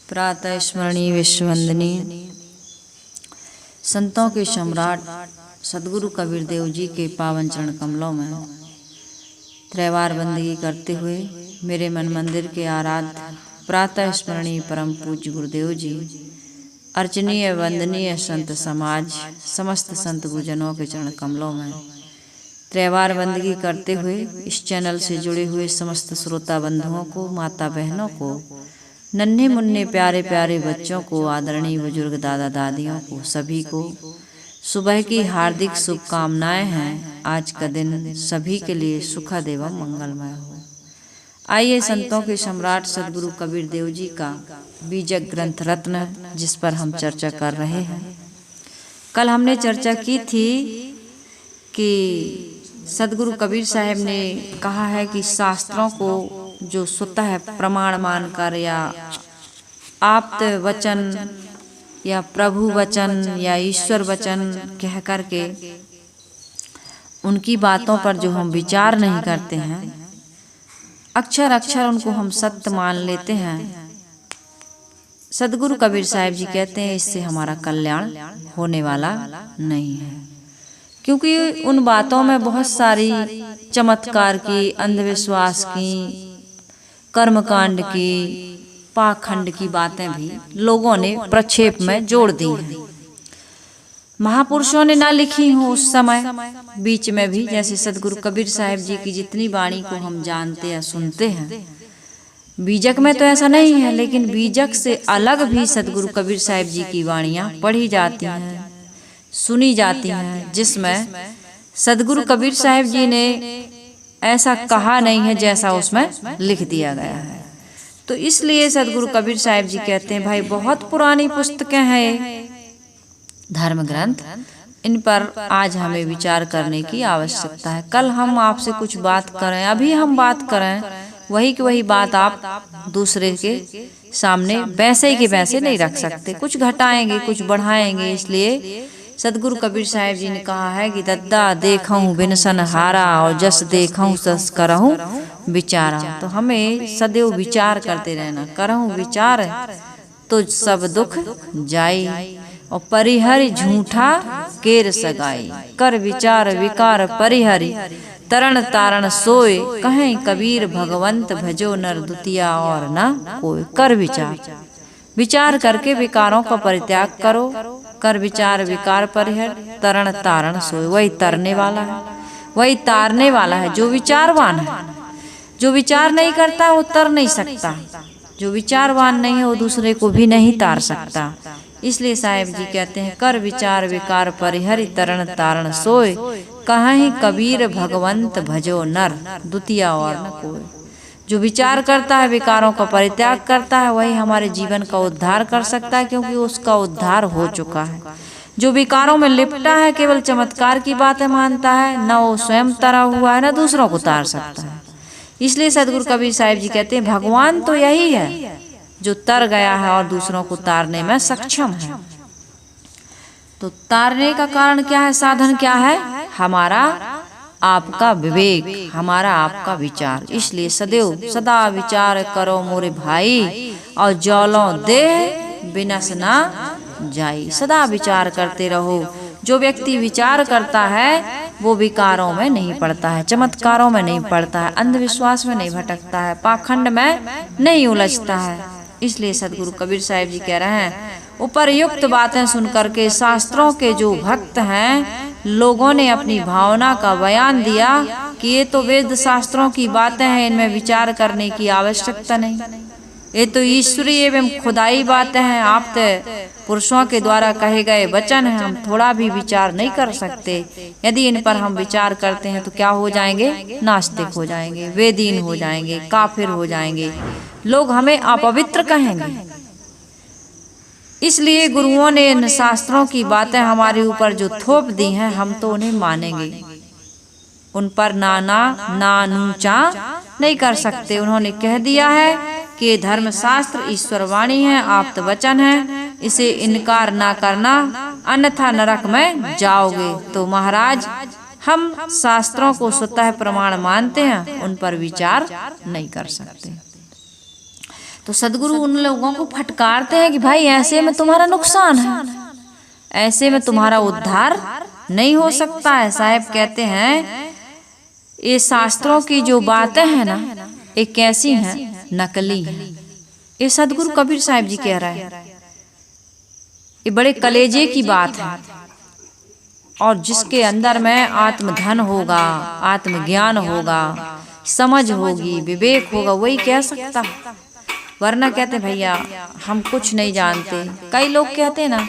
प्रातः स्मरणीय विश्ववंदनीय संतों के सम्राट सदगुरु कबीर देव जी के पावन चरण कमलों में त्रैवार बंदगी करते हुए मेरे मन मंदिर के आराध्य प्रातः स्मरणीय परम पूज्य गुरुदेव जी, अर्चनीय वंदनीय संत समाज, समस्त संत गुरुजनों के चरण कमलों में त्रैवार बंदगी करते हुए इस चैनल से जुड़े हुए समस्त श्रोता बंधुओं को, माता बहनों को, नन्हे मुन्ने प्यारे प्यारे बच्चों को, आदरणीय बुजुर्ग दादा दादियों को, सभी को सुबह की हार्दिक शुभकामनाएं हैं। आज का दिन सभी के लिए सुखद एवं मंगलमय हो। आइए संतों के सम्राट सदगुरु कबीर देव जी का बीजक ग्रंथ रत्न, जिस पर हम चर्चा कर रहे हैं। कल हमने चर्चा की थी कि सदगुरु कबीर साहब ने कहा है कि शास्त्रों को जो स्वतः प्रमाण मानकर या आप्त वचन या प्रभु वचन या ईश्वर वचन कह करके उनकी बातों पर जो हम विचार नहीं करते हैं, अक्षर अक्षर उनको हम सत्य मान लेते हैं, सदगुरु कबीर साहब जी कहते हैं इससे हमारा कल्याण होने वाला नहीं है। क्योंकि उन बातों में बहुत सारी चमत्कार की, अंधविश्वास की, कर्मकांड की, पाखंड की बातें भी लोगों ने प्रक्षेप में जोड़ दी हैं। महापुरुषों ने ना लिखी हो उस समय, बीच में भी जैसे सदगुरु कबीर साहब जी की जितनी वाणी को हम जानते या सुनते हैं, बीजक में तो ऐसा नहीं है, लेकिन बीजक से अलग भी सदगुरु कबीर साहब जी की वाणियां पढ़ी जाती हैं, सुनी जाती हैं, जिसमें सदगुरु कबीर साहब जी ने ऐसा कहा नहीं है जैसा उसमें लिख दिया गया है। तो इसलिए सदगुरु कबीर साहब जी कहते हैं भाई बहुत पुरानी पुस्तकें हैं धर्म ग्रंथ, इन पर आज हमें विचार करने की आवश्यकता है। कल हम आपसे कुछ बात करें, अभी हम बात करें वही की वही बात आप दूसरे के सामने वैसे के वैसे नहीं रख सकते, कुछ घटाएंगे कुछ बढ़ाएंगे। इसलिए सदगुरु कबीर साहब जी ने कहा है कि दद्दा देखूं बिनसन हारा और जस देखूं सस करहूं विचारा। तो हमें सदैव विचार करते रहना, करहूं विचार तो सब दुख जाई और परिहरि झूठा केर सगाई। कर विचार विकार परिहरि तरण तारण सोए, कहें कबीर भगवंत भजो नर दुतिया और न कोई। कर विचार, विचार करके विकारों का परित्याग करो। कर विचार विकार परिहर तरण तारण सोए, वही तरने वाला है, वही तारने वाला है। जो विचारवान है, जो विचार नहीं करता वो तर नहीं सकता, जो विचारवान नहीं है वो दूसरे को भी नहीं तार सकता। इसलिए साहेब जी कहते हैं कर विचार विकार परिहरि तरण तारण सोए, कहीं कबीर भगवंत भजो नर दुतिया और न कोई। जो विचार करता है, विकारों का परित्याग करता है, वही हमारे जीवन का उद्धार कर सकता है, क्योंकि उसका उद्धार हो चुका है। जो विकारों में लिपटा है, केवल चमत्कार की बातें मानता है, न वो स्वयं तरा हुआ है, न दूसरों को तार सकता है। इसलिए सदगुरु कबीर साहब जी कहते हैं भगवान तो यही है जो तर गया है और दूसरों को तारने में सक्षम है। तो तारने का कारण क्या है, साधन क्या है? हमारा आपका विवेक, हमारा आपका विचार। इसलिए सदैव सदा विचार करो मोरे भाई और जौलों देह बिनस ना जाई। सदा विचार करते रहो। जो व्यक्ति विचार करता है वो विकारों में नहीं पड़ता है, चमत्कारों में नहीं पड़ता है, अंधविश्वास में नहीं भटकता है, पाखंड में नहीं उलझता है। इसलिए सदगुरु कबीर साहब जी कह रहे हैं उपर्युक्त बातें सुन करके शास्त्रों के जो भक्त हैं, लोगों ने अपनी भावना का बयान दिया कि ये तो वेद शास्त्रों की बातें हैं, इनमें विचार करने की आवश्यकता नहीं, ये तो ईश्वरीय एवं खुदाई बातें हैं, आप पुरुषों के द्वारा कहे गए वचन हैं, हम थोड़ा भी विचार नहीं कर सकते। यदि इन पर हम विचार करते हैं तो क्या हो जाएंगे? नास्तिक हो जाएंगे, वेदीन हो जाएंगे, काफिर हो जाएंगे, लोग हमें अपवित्र कहेंगे। इसलिए गुरुओं ने इन शास्त्रों की बातें हमारे ऊपर जो थोप दी हैं, हम तो उन्हें मानेंगे, उन पर ना नूचा नहीं कर सकते। उन्होंने कह दिया है कि धर्म शास्त्र ईश्वरवाणी है, आप्त वचन है, इसे इनकार ना करना अन्यथा नरक में जाओगे। तो महाराज हम शास्त्रों को स्वतः प्रमाण मानते हैं, उन पर विचार नहीं कर सकते। तो सदगुरु उन लोगों को फटकारते हैं कि भाई ऐसे में तुम्हारा नुकसान है, ऐसे में तुम्हारा उद्धार नहीं हो सकता है। साहब कहते हैं ये शास्त्रों की जो बातें हैं ना, ये कैसी हैं, नकली हैं। ये सदगुरु कबीर साहब जी कह रहे हैं, ये बड़े कलेजे की बात है। और जिसके अंदर में आत्मधन होगा, आत्मज्ञान होगा, समझ होगी, विवेक होगा, वही कह सकता। वरना कहते भैया हम कुछ नहीं जानते। कई लोग कहते ना,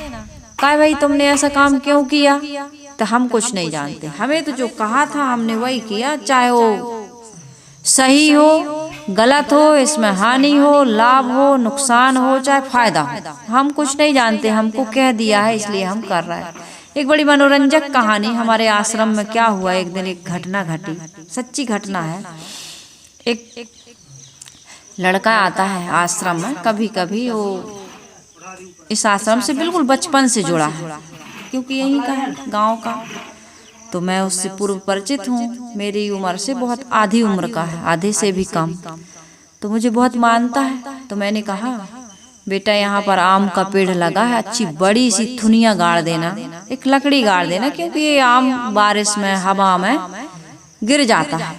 कहे भाई तुमने ऐसा काम क्यों किया, तो हम कुछ नहीं जानते, हमें तो जो कहा था हमने वही किया, चाहे वो सही हो गलत हो, इसमें हानि हो लाभ हो नुकसान हो चाहे फायदा हो, हम कुछ नहीं जानते, हमको कह दिया है इसलिए हम कर रहे हैं। एक बड़ी मनोरंजक कहानी हमारे आश्रम में क्या हुआ, एक दिन एक घटना घटी, सच्ची घटना है। एक लड़का आता है आश्रम में, कभी कभी वो इस आश्रम से बिल्कुल बचपन से जुड़ा है, क्योंकि यहीं का है, गांव का। तो मैं उससे पूर्व परिचित हूँ, मेरी उम्र से बहुत आधी उम्र का है, आधे से भी कम। तो मुझे बहुत मानता है। तो मैंने कहा बेटा यहाँ पर आम का पेड़ लगा है, अच्छी बड़ी सी थुनिया गाड़ देना, एक लकड़ी गाड़ देना, क्योंकि ये आम बारिश में हवा में गिर जाता है,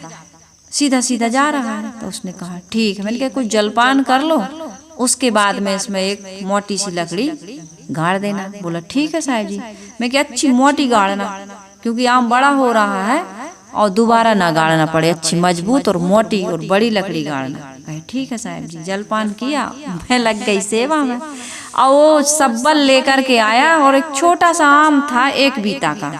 सीधा सीधा जा रहा है। तो उसने कहा ठीक है। मैंने कहा कुछ जलपान कर लो, उसके बाद में इसमें एक मोटी सी लकड़ी गाड़ देना। बोला ठीक है साहब जी। मैं क्या अच्छी मोटी गाड़ना, क्योंकि आम बड़ा हो रहा है और दोबारा ना गाड़ना पड़े, अच्छी मजबूत और मोटी और बड़ी लकड़ी गाड़ना। कहे ठीक है साहब जी। जलपान किया, मैं लग गई सेवा में। और वो सब्बल लेकर के आया और एक छोटा सा आम था, एक बीता का,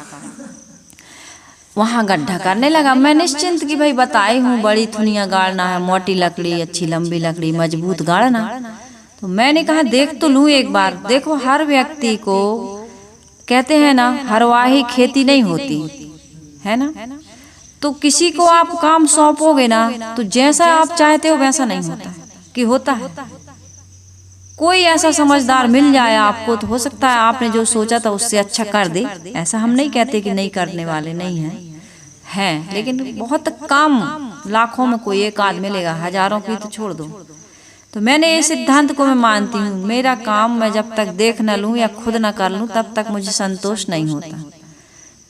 वहां गड्ढा करने लगा। मैं निश्चिंत की भाई बताई हूँ बड़ी थुनिया गाड़ना है, मोटी लकड़ी, अच्छी लंबी लकड़ी, मजबूत गाड़ना। तो मैंने कहा देख तो लूं एक बार। देखो हर व्यक्ति को कहते हैं ना, हरवाही खेती नहीं होती है ना। तो किसी को आप काम सौंपोगे ना, तो जैसा आप चाहते हो वैसा नहीं होता है, कि होता है। कोई ऐसा समझदार मिल जाए आपको, तो हो सकता है आपने जो सोचा था उससे अच्छा कर दे। ऐसा हम नहीं कहते कि नहीं करने वाले नहीं हैं, लेकिन बहुत कम, लाखों में कोई एक आध मिलेगा, हजारों की तो छोड़ दो। तो मैंने इस सिद्धांत को मैं मानती हूँ, मेरा काम मैं जब तक देख न लूँ या खुद न कर लूँ तब तक मुझे संतोष नहीं होता।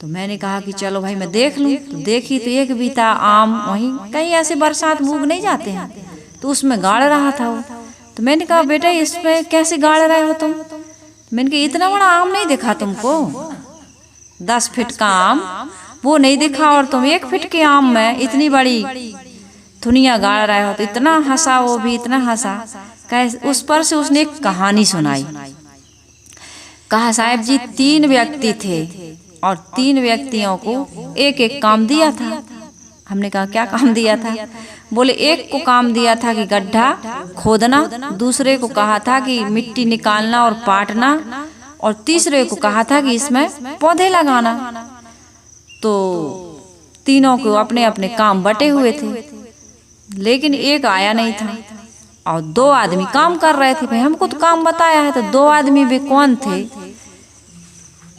तो मैंने कहा कि चलो भाई मैं देख लूँ। तो देखी तो एक बीता आम वहीं कहीं ऐसे बरसात भूग नहीं जाते हैं, तो उसमें गाड़ रहा था वो। तो मैंने कहा बेटा इसमें कैसे गाड़ रहे हो तुम। मैंने कहा इतना बड़ा आम नहीं दिखा तुमको, 10 फीट का आम वो नहीं दिखा, और तुम 1 फीट के आम में इतनी बड़ी थुनिया गाड़ रहे हो। तो इतना हंसा, वो भी इतना हंसा। उस पर से उसने एक कहानी सुनाई। कहा साहब जी 3 व्यक्ति थे और 3 व्यक्तियों को एक एक काम दिया था। हमने कहा क्या काम दिया था। बोले एक को काम दिया था कि गड्ढा खोदना, दूसरे को कहा था कि मिट्टी निकालना और पाटना, और तीसरे को कहा था कि इसमें पौधे लगाना। तो तीनों को अपने अपने काम बटे हुए थे, लेकिन एक आया नहीं था और 2 आदमी काम कर रहे थे। भाई हमको तो काम बताया है। तो 2 आदमी भी कौन थे,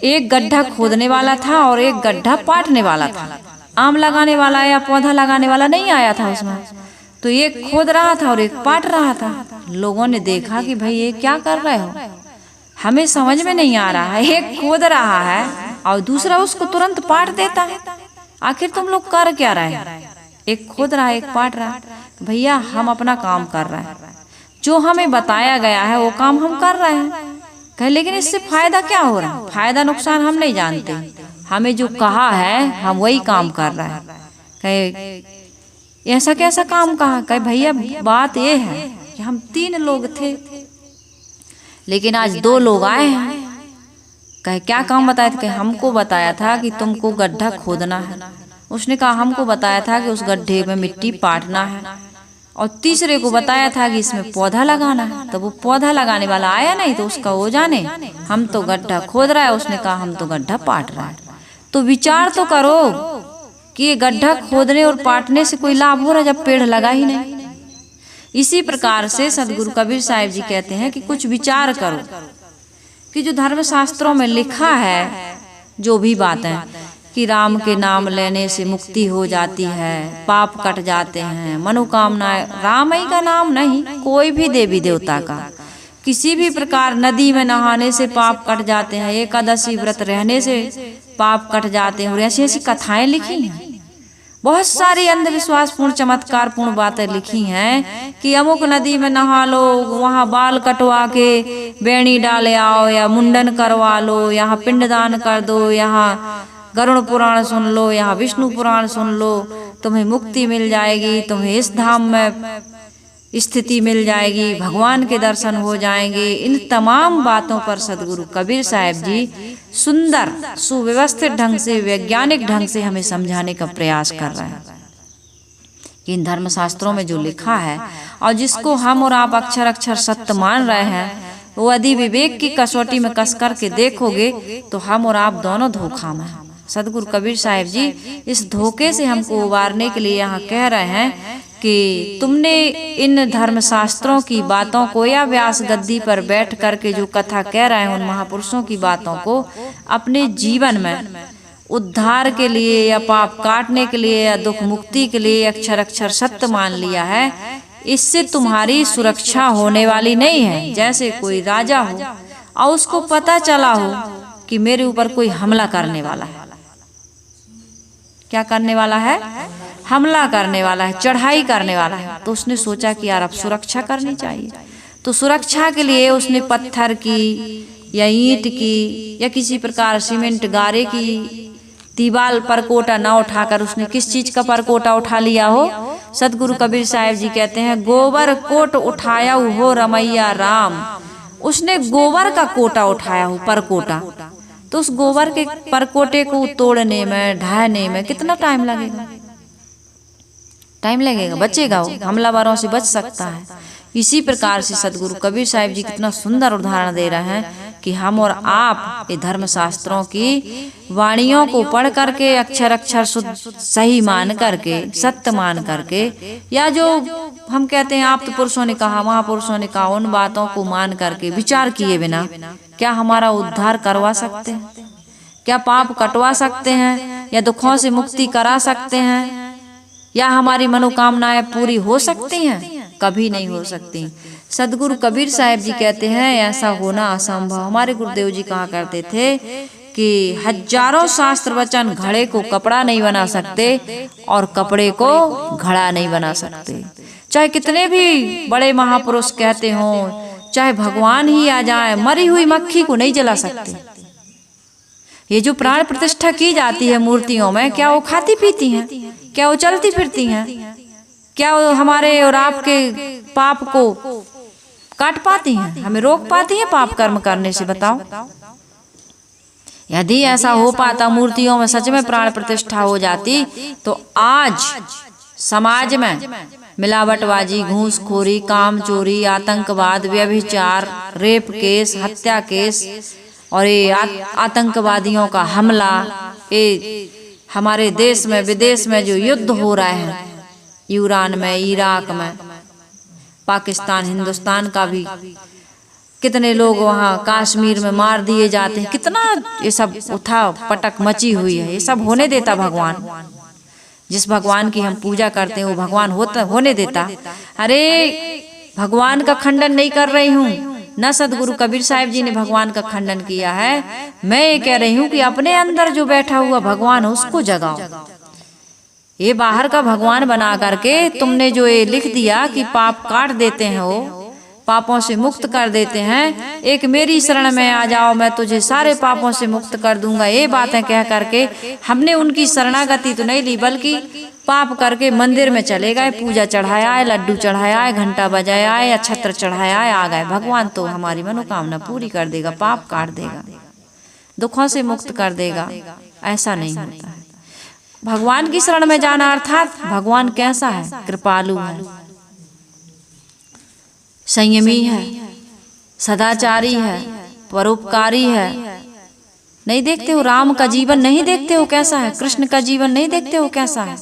एक गड्ढा खोदने वाला था और एक गड्ढा पाटने वाला था। आम लगाने वाला या पौधा लगाने वाला नहीं आया था उसमें। तो एक खोद रहा था और एक पाट रहा था। लोगों ने देखा कि भाई ये क्या कर रहे हो, हमें समझ में नहीं आ रहा है। एक खोद रहा है और दूसरा उसको तुरंत पाट देता है, आखिर तुम लोग कर क्या रहे हैं। एक खोद रहा है एक पाट रहा है। भैया हम अपना काम कर रहे हैं, जो हमें बताया गया है वो काम हम कर रहे हैं। कहे लेकिन इससे फायदा क्या हो रहा है, फायदा नुकसान हम नहीं जानते, हमें जो कहा है हम वही काम कर रहे हैं। कहे ऐसा कैसा काम कहा। कहे भैया बात ये है कि हम 3 लोग थे, लेकिन आज 2 लोग आए हैं। कहे क्या काम बताया था। हमको बताया था कि तुमको गड्ढा खोदना है। उसने कहा हमको बताया था कि उस गड्ढे में मिट्टी पाटना है, और तीसरे को बताया था कि इसमें पौधा लगाना है। तो वो पौधा लगाने वाला आया नहीं, तो उसका वो जाने, हम तो गड्ढा खोद रहा है, उसने कहा हम तो गड्ढा पाट रहा है। तो विचार तो करो कि ये गड्ढा खोदने और पाटने से कोई लाभ हो रहा है जब पेड़ लगा ही नहीं। इसी प्रकार से सदगुरु कबीर साहिब जी कहते हैं कि कुछ विचार करो कि जो धर्म शास्त्रों में लिखा है, जो भी बातें, कि राम के नाम लेने से मुक्ति हो जाती है, पाप कट जाते हैं, मनोकामनाएं। राम ही का नाम नहीं, कोई भी देवी देवता का किसी भी प्रकार, नदी में नहाने से पाप कट जाते हैं, एकादशी व्रत रहने से पाप कट जाते हैं। और ऐसी ऐसी कथाएं लिखी हैं, बहुत सारी अंधविश्वास पूर्ण चमत्कार पूर्ण बातें लिखी हैं कि अमुक नदी में नहा लो, वहाँ बाल कटवा के बेणी डाले आओ, या मुंडन करवा लो, यहाँ पिंडदान कर दो, यहाँ गरुड़ पुराण सुन लो, यहाँ विष्णु पुराण सुन लो, तुम्हें मुक्ति मिल जाएगी, तुम्हें इस धाम में स्थिति मिल जाएगी, भगवान के दर्शन हो जाएंगे। इन तमाम बातों पर सदगुरु कबीर साहब जी सुंदर सुव्यवस्थित ढंग से, वैज्ञानिक ढंग से हमें समझाने का प्रयास कर रहे हैं कि इन धर्मशास्त्रों में जो लिखा है और जिसको हम और आप अक्षर अक्षर सत्य मान रहे हैं, वो यदि विवेक की कसौटी में कस करके देखोगे तो हम और आप दोनों धोखा में हैं। सदगुरु कबीर साहब जी इस धोखे से हमको उबारने के लिए यहाँ कह रहे हैं कि तुमने इन धर्मशास्त्रों की बातों को या व्यास गद्दी पर बैठ करके जो कथा कह रहे हैं उन महापुरुषों की बातों को अपने जीवन में उद्धार के लिए या पाप काटने के लिए या दुख मुक्ति के लिए अक्षर अक्षर सत्य मान लिया है। इससे तुम्हारी सुरक्षा होने वाली नहीं है। जैसे कोई राजा हो और उसको पता चला हो कि मेरे ऊपर कोई हमला करने वाला है, क्या करने वाला है, हमला करने वाला है, चढ़ाई करने वाला है, तो उसने सोचा कि यार अब सुरक्षा करनी चाहिए। तो सुरक्षा के लिए उसने पत्थर की या ईंट की या किसी प्रकार सीमेंट गारे की दीवार परकोटा ना उठाकर उसने किस चीज का परकोटा उठा लिया हो। सदगुरु कबीर साहब जी कहते हैं गोबर कोट उठाया हो रमैया राम। उसने गोबर का कोटा उठाया हो, परकोटा। तो उस गोबर के परकोटे को तोड़ने में, ढाने में कितना टाइम लगेगा? टाइम लगेगा, बचेगा, वो हमलावरों से बच सकता है। इसी प्रकार से सदगुरु कबीर साहब जी कितना सुंदर उदाहरण दे रहे हैं कि हम और आप ये धर्मशास्त्रों की वाणियों को पढ़ करके अक्षर अक्षर शुद्ध सही मान करके, सत्य मान करके, या जो हम कहते हैं आप तो पुरुषों ने कहा, महापुरुषों ने कहा, उन बातों को मान करके विचार किए बिना क्या हमारा उद्धार करवा सकते हैं? क्या पाप कटवा सकते हैं? या दुखों से मुक्ति करा सकते हैं? या हमारी मनोकामनाएं पूरी हो सकती हैं? कभी नहीं हो सकती। सदगुरु कबीर साहब जी कहते हैं ऐसा होना असंभव। हमारे गुरुदेव जी कहा करते थे कि हजारों शास्त्र वचन घड़े को कपड़ा नहीं बना सकते और कपड़े को घड़ा नहीं बना सकते। चाहे कितने भी बड़े महापुरुष कहते हों, चाहे भगवान ही आ जाए, मरी हुई मक्खी को नहीं जला सकते। ये जो प्राण प्रतिष्ठा की जाती है मूर्तियों में, क्या वो खाती पीती हैं? क्या वो चलती फिरती हैं? क्या वो हमारे और आपके पाप को काट पाती हैं, हमें रोक पाती हैं पाप कर्म करने से? बताओ, यदि ऐसा हो पाता, मूर्तियों में सच में प्राण प्रतिष्ठा हो जाती, तो आज समाज में मिलावटबाजी, घूसखोरी, काम चोरी, आतंकवाद, व्यभिचार, रेप केस, हत्या केस और ये आतंकवादियों का हमला, ये हमारे देश में विदेश में जो युद्ध हो रहा है, ईरान में, इराक में, पाकिस्तान, हिंदुस्तान का भी कितने लोग वहाँ कश्मीर में मार दिए जाते हैं, कितना ये सब उठा पटक मची हुई है। ये सब होने देता भगवान? जिस भगवान की हम पूजा करते हैं वो भगवान होने देता? अरे भगवान का खंडन नहीं कर रही हूँ, न सदगुरु कबीर साहब जी ने भगवान का खंडन किया है। मैं ये कह रही हूँ कि अपने अंदर जो बैठा हुआ भगवान है उसको जगाओ। ये बाहर का भगवान बना करके तुमने जो ये लिख दिया कि पाप काट देते हैं, वो पापों से मुक्त कर देते हैं, एक मेरी शरण में आ जाओ, मैं तुझे सारे पापों से मुक्त कर दूंगा, ये बातें कह करके हमने उनकी शरणागति तो नहीं ली, बल्कि पाप करके मंदिर में चले गए, पूजा चढ़ाया है, लड्डू चढ़ाया है, घंटा बजाया है, या छत्र चढ़ाया है, आ गए। भगवान तो हमारी मनोकामना पूरी कर देगा, पाप काट देगा, दुखों से मुक्त कर देगा। ऐसा नहीं होता है। भगवान की शरण में जाना अर्थात भगवान कैसा है? कृपालु है, संयमी है, सदाचारी है, परोपकारी है। नहीं देखते हो राम का जीवन? नहीं देखते हो कैसा है? कृष्ण का जीवन नहीं देखते हो कैसा है?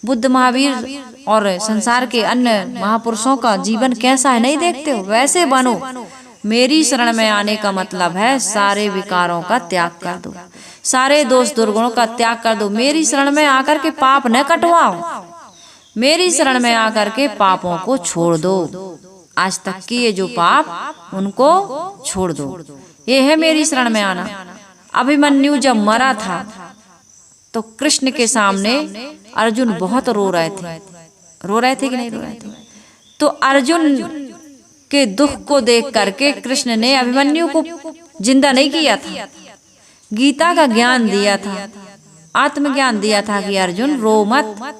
बुद्ध, महावीर और संसार के अन्य महापुरुषों का जीवन कैसा है? नहीं देखते हो? वैसे बनो। मेरी शरण में आने का मतलब है सारे विकारों का त्याग कर दो, सारे दोष दुर्गुणों का त्याग कर दो, मेरी शरण में आकर के पाप न कटवाओ, मेरी शरण में आकर के पापों को छोड़ दो, आज तक की ये जो पाप उनको छोड़ दो, ये है मेरी शरण में आना। अभिमन्यु जब मरा था तो कृष्ण के सामने अर्जुन बहुत रो रहे थे कि नहीं रो रहे थे? तो अर्जुन के दुख को देख करके कृष्ण ने अभिमन्यु को जिंदा नहीं किया था, गीता का ज्ञान दिया था, आत्मज्ञान दिया था कि अर्जुन रो मत,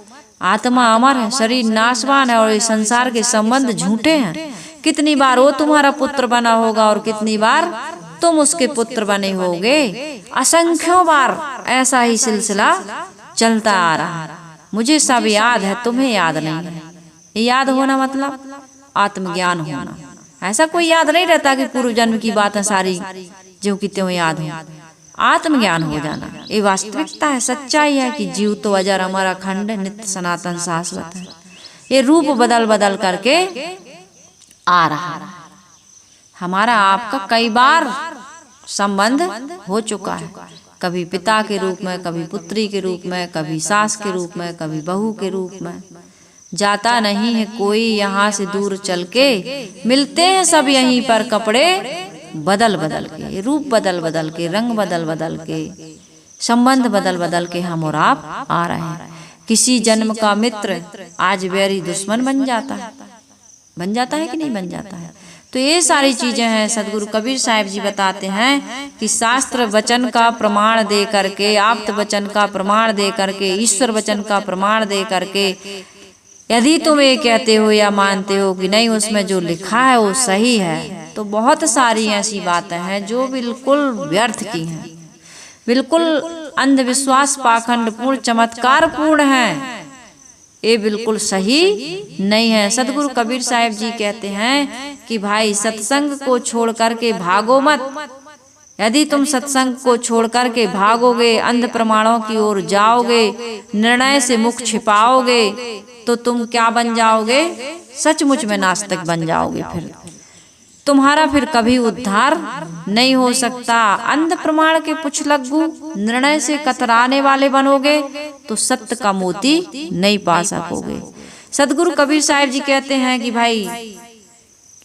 आत्मा अमर है, शरीर नाशवान है और इस संसार के संबंध झूठे हैं। कितनी बार वो तुम्हारा पुत्र बना होगा और कितनी बार तुम उसके पुत्र बने होगे, असंख्यों बार ऐसा ही सिलसिला चलता आ रहा है। मुझे सब याद है, तुम्हें याद नहीं है। याद होना मतलब आत्मज्ञान होना। ऐसा कोई याद नहीं रहता कि पूर्व जन्म की बातें सारी जो कि त्यों याद हो। आत्मज्ञान हो जाना ये वास्तविकता है, सच्चाई है कि जीव तो अजर अमर अखंड नित्य सनातन शाश्वत है। ये रूप बदल बदल करके आ रहा है। हमारा आपका कई बार संबंध हो चुका है, कभी पिता के रूप में, कभी पुत्री के रूप में, कभी सास के रूप में, कभी बहू के रूप में। जाता नहीं है कोई यहाँ से दूर चल के, मिलते हैं सब यहीं पर कपड़े बदल बदल के, रूप बदल बदल के, रंग बदल बदल के, संबंध बदल बदल के हम और आप आ रहे हैं। किसी जन्म का मित्र आज बैरी दुश्मन बन जाता है कि नहीं बन जाता है? तो ये सारी चीजें हैं। सदगुरु कबीर साहिब जी बताते हैं कि शास्त्र वचन का प्रमाण दे करके, आप्त वचन का प्रमाण दे करके, ईश्वर वचन का प्रमाण दे करके यदि तुम ये कहते हो या मानते हो कि नहीं उसमें जो लिखा है वो सही है, तो बहुत सारी ऐसी बातें हैं जो बिल्कुल व्यर्थ की हैं, बिल्कुल अंधविश्वास पाखंड पूर्ण चमत्कार पूर्ण है, ये बिल्कुल सही नहीं है। सदगुरु कबीर साहिब जी कहते हैं कि भाई सत्संग को छोड़ करके भागो मत। यदि तुम सत्संग को छोड़ करके भागोगे, अंध प्रमाणों की ओर जाओगे, निर्णय से मुख छिपाओगे, तो तुम क्या बन जाओगे? सचमुच में नास्तिक बन जाओगे। फिर तुम्हारा फिर कभी उद्धार नहीं हो सकता। अंध प्रमाण के पुछलग्गू निर्णय से कतराने वाले बनोगे तो सत्य का मोती नहीं पा सकोगे। सदगुरु कबीर साहिब जी कहते हैं कि भाई